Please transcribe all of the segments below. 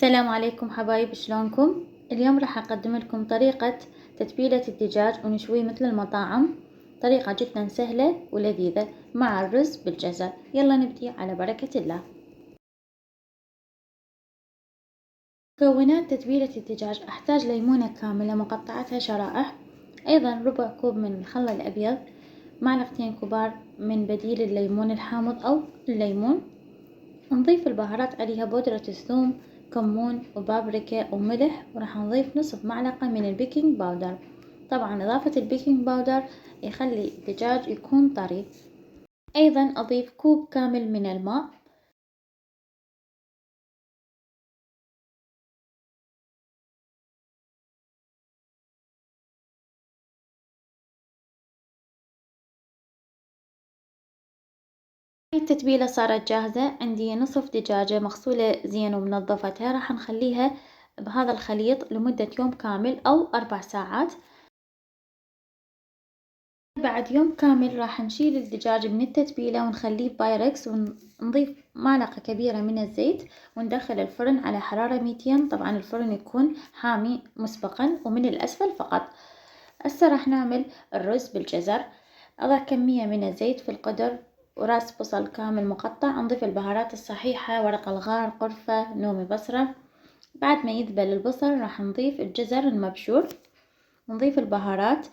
السلام عليكم حبايب، شلونكم؟ اليوم راح اقدم لكم طريقة تتبيلة الدجاج ونشويه مثل المطاعم. طريقة جدا سهلة ولذيذة مع الرز بالجزر. يلا نبدي على بركة الله. مكونات تتبيلة الدجاج: احتاج ليمونة كاملة مقطعتها شرائح، ايضا ربع كوب من الخل الابيض، معلقتين كبار من بديل الليمون الحامض او الليمون. نضيف البهارات عليها بودرة الثوم، كمون وبابريكا وملح، وراح نضيف نصف معلقة من البيكنج باودر. طبعا إضافة البيكنج باودر يخلي الدجاج يكون طري. أيضا أضيف كوب كامل من الماء. التتبيلة صارت جاهزة. عندي نصف دجاجة مغسولة زين ومنظفتها، راح نخليها بهذا الخليط لمدة يوم كامل أو 4 ساعات. بعد يوم كامل راح نشيل الدجاج من التتبيلة ونخليه بايركس، ونضيف معلقة كبيرة من الزيت وندخل الفرن على حرارة 200. طبعا الفرن يكون حامي مسبقا ومن الأسفل فقط. هسه راح نعمل الرز بالجزر. أضع كمية من الزيت في القدر وراس بصل كامل مقطع. نضيف البهارات الصحيحة: ورق الغار، قرفة، نومي، بصرة. بعد ما يذبل البصل راح نضيف الجزر المبشور، ونضيف البهارات: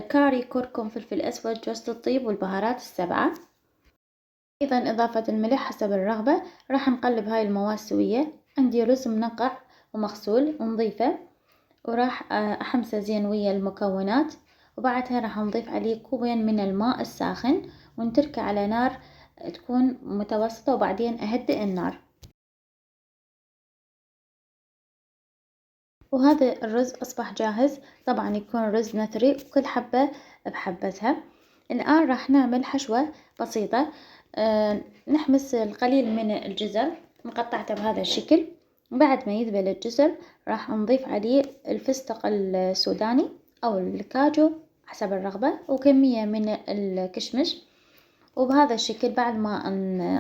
كاري، كركم، فلفل أسود، جوز الطيب والبهارات السبعة. أيضا إضافة الملح حسب الرغبة. راح نقلب هاي المواد سوية. عندي رز منقع ومغسول ونضيفه، وراح أحمسه زين ويا المكونات، وبعدها راح نضيف عليه كوبين من الماء الساخن ونتركه على نار تكون متوسطة، وبعدين أهدئ النار. وهذا الرز أصبح جاهز. طبعا يكون رز نثري وكل حبة بحبتها. الآن راح نعمل حشوة بسيطة. نحمس القليل من الجزر مقطعته بهذا الشكل. بعد ما يذبل الجزر راح نضيف عليه الفستق السوداني أو الكاجو حسب الرغبة، وكمية من الكشمش. وبهذا الشكل بعد ما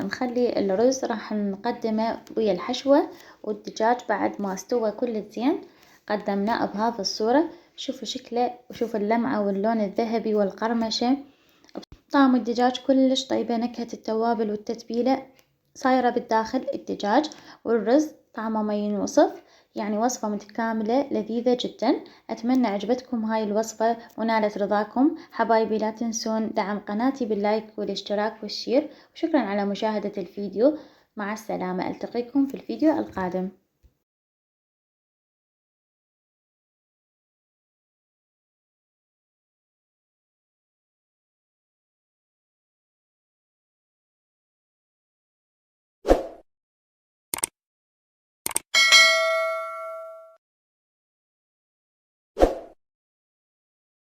نخلي الرز راح نقدمه ويا الحشوة والدجاج. بعد ما استوى كل زين قدمناه بهذه الصورة. شوفوا شكله وشوفوا اللمعة واللون الذهبي والقرمشة. طعم الدجاج كلش طيبة، نكهة التوابل والتتبيلة صايرة بالداخل الدجاج، والرز طعمه ما ينوصف. يعني وصفة متكاملة لذيذة جدا. أتمنى عجبتكم هاي الوصفة ونالت رضاكم. حبايبي لا تنسون دعم قناتي باللايك والاشتراك والشير، وشكرا على مشاهدة الفيديو. مع السلامة، ألتقيكم في الفيديو القادم.